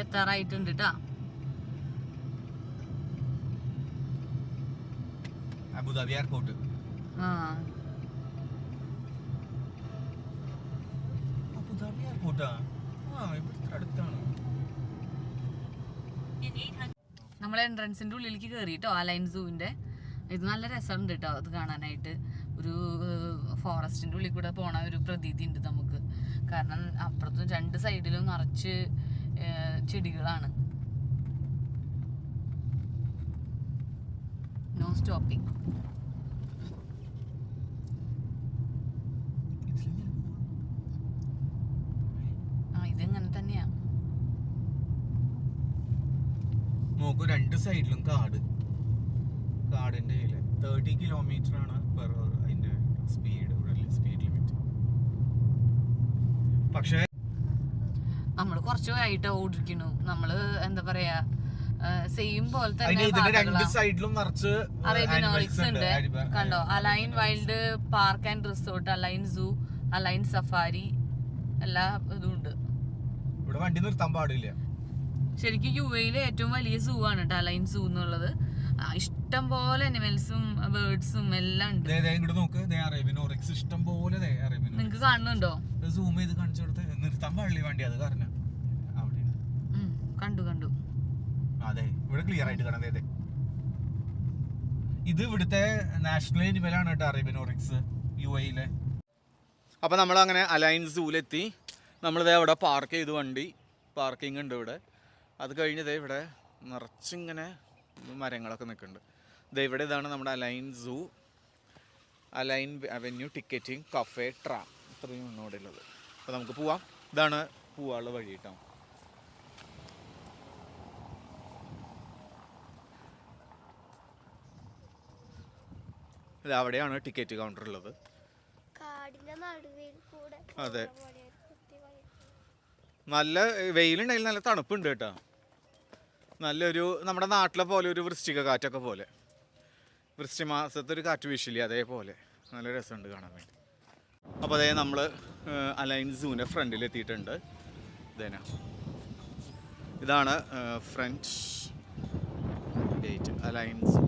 എത്താറായിട്ടുണ്ട് കേട്ടാ. Abu Dhabi airport. Abu Dhabi എയർപോർട്ടാ? ഇവിടുത്തെ അടുത്താണ്. നമ്മളെ എൻട്രൻസിന്റെ ഉള്ളിലേക്ക് കയറി കേട്ടോ, അലൈൻ സൂവിന്റെ. ഇത് നല്ല രസമുണ്ട് കേട്ടോ അത് കാണാനായിട്ട്. ഒരു ഫോറസ്റ്റിന്റെ ഉള്ളിൽ കൂടെ പോണ ഒരു പ്രതീതി ഉണ്ട് നമുക്ക്. കാരണം അപ്പുറത്തും രണ്ട് സൈഡിലും നിറച്ച് ചെടികളാണ്. No stopping. ഇതെങ്ങനെ തന്നെയാ. നോക്കൂ, രണ്ട് സൈഡിലും കാട്. കാടിന്റെ 30 കിലോമീറ്റർ ആണ് പെർ അവർ അതിന്റെ സ്പീഡ് ലിമിറ്റ്. പക്ഷേ നമ്മള് കുറച്ച് ആയിട്ട് ഓടിക്കണു. നമ്മള് എന്താ പറയാ, സെയിം പോലെ തന്നെ രണ്ട് സൈഡിലും നിറച്ച് അറേബ്യൻ ഉണ്ട് കണ്ടോ. Al Ain wild park and resort, Al Ain zoo, Al Ain safari, എല്ലാ ഇതും ഉണ്ട്. ഇവിടെ വണ്ടി നിർത്താൻ പാടില്ല. ശരിക്കും യുഎയിലെ ഏറ്റവും വലിയ സൂ ആണ് കേട്ടോ അലൈൻ സൂ എന്നുള്ളത്. ഇഷ്ടം പോലെ അനിമൽസും ബേർഡ്സും എല്ലാം ഉണ്ട്. ഇഷ്ടം പോലെ നിങ്ങക്ക് കാണുന്നുണ്ടോ? സൂം ചെയ്ത് കാണിച്ചു കൊടുത്ത് നിർത്താൻ പാടില്ല വണ്ടി. അത് കാരണം കണ്ടു. അതെ, ഇവിടെ ക്ലിയർ ആയിട്ട് കാണാം. അതെ, ഇത് ഇവിടുത്തെ നാഷണൽ അനിമലാണ് കേട്ടോ അറേബ്യൻ ഓറിക്സ്, യുഎയിലെ. അപ്പൊ നമ്മൾ അങ്ങനെ അലൈൻ സൂലെത്തി. നമ്മളിത് അവിടെ പാർക്ക് ചെയ്തു, വണ്ടി പാർക്കിംഗ് ഉണ്ട് ഇവിടെ. അത് കഴിഞ്ഞത് ഇവിടെ നിറച്ചിങ്ങനെ മരങ്ങളൊക്കെ നിൽക്കുന്നുണ്ട്. ഇവിടെ ഇതാണ് നമ്മുടെ Al Ain zoo, Al Ain avenue, ticketing, cafe, tram, ഇത്രയും ഇവിടെ ഉള്ളത്. അപ്പോൾ നമുക്ക് പോവാം. ഇതാണ് പോവാനുള്ള വഴി കേട്ടോ. ഇത് അവിടെയാണ് ടിക്കറ്റ് കൗണ്ടർ ഉള്ളത്. അതെ, നല്ല വെയിലുണ്ടെങ്കിൽ നല്ല തണുപ്പുണ്ട് കേട്ടോ. നല്ലൊരു നമ്മുടെ നാട്ടിലെ പോലെ ഒരു വൃശ്ചിക കാറ്റൊക്കെ പോലെ, വൃശ്ചിക മാസത്തെ ഒരു കാറ്റ് വീശില്ലേ, അതേപോലെ നല്ല രസമുണ്ട് കാണാൻ വേണ്ടി. അപ്പോൾ അതേ നമ്മൾ അലൈൻ സൂവിൻ്റെ ഫ്രണ്ടിൽ എത്തിയിട്ടുണ്ട്. ഇതാണ് ഫ്രണ്ട് ഗേറ്റ് അലൈൻ സൂ.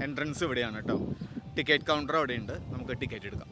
എൻട്രൻസ് ഇവിടെയാണ് കേട്ടോ. ടിക്കറ്റ് കൗണ്ടർ അവിടെയുണ്ട്, നമുക്ക് ടിക്കറ്റ് എടുക്കാം.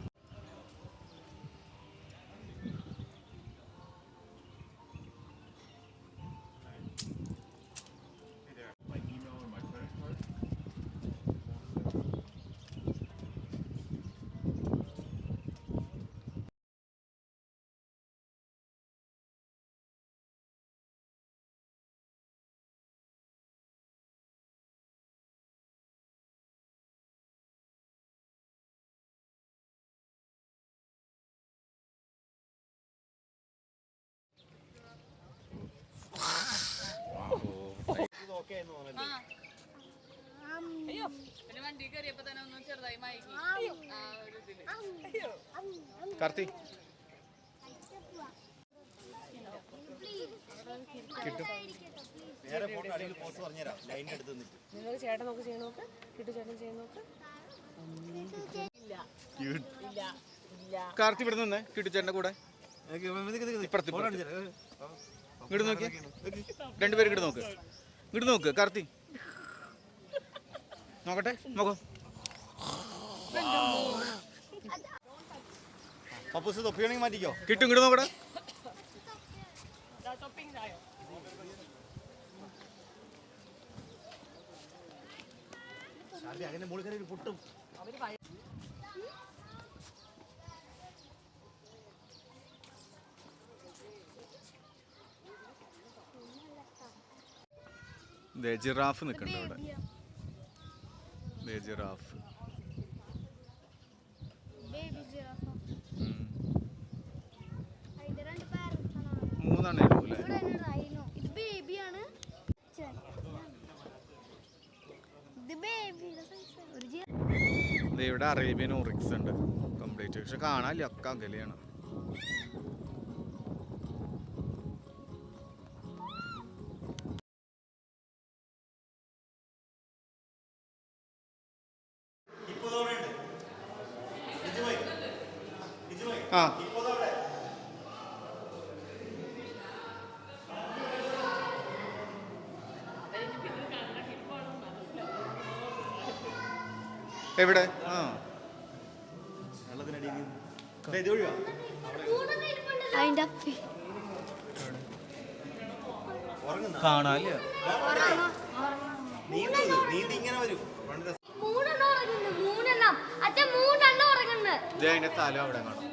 അയ്യോ, പിന്നെ വണ്ടി കയറിയപ്പോ തന്നെ ഒന്നും ചെറുതായി മയങ്ങി. കാർത്തി നിങ്ങൾ ചേട്ടൻ നോക്ക് ചെയ്യണം, നോക്ക് കിട്ടു, ചേട്ടൻ ചെയ്യാൻ നോക്ക്. കാർത്തി ഇവിടെ നിന്നേ, കിട്ടുചേട്ടൻ്റെ കൂടെ ഇപ്പുറത്ത് ഇങ്ങോട്ട് നോക്കി. രണ്ടുപേരും ഇങ്ങോട്ട് നോക്ക്, ഇങ്ങോട്ട് നോക്ക്. കാർത്തി നോക്കട്ടെ, നോക്കോ. തൊപ്പിയാണെങ്കിൽ മാറ്റിക്കോ. കിട്ടും, ഇങ്ങോട്ട് നോക്കട്ടെ. അങ്ങനെ മുകളിൽ പൊട്ടും. ജിറാഫ് നിൽക്കുന്നുണ്ട് ഇവിടെ. ജിറാഫ് മൂന്നെണ്ണേ ഉള്ളൂ അല്ലേ? ഇവിടെ അറേബ്യൻ ഓറിക്സ് ഉണ്ട് കംപ്ലീറ്റ്. പക്ഷെ കാണാനില്ല, ഒക്കെ അകലെയാണ്. ആ എവിടെ? ആ കാണാല്ലേ? അതിന്റെ തല അവിടെ കാണാം.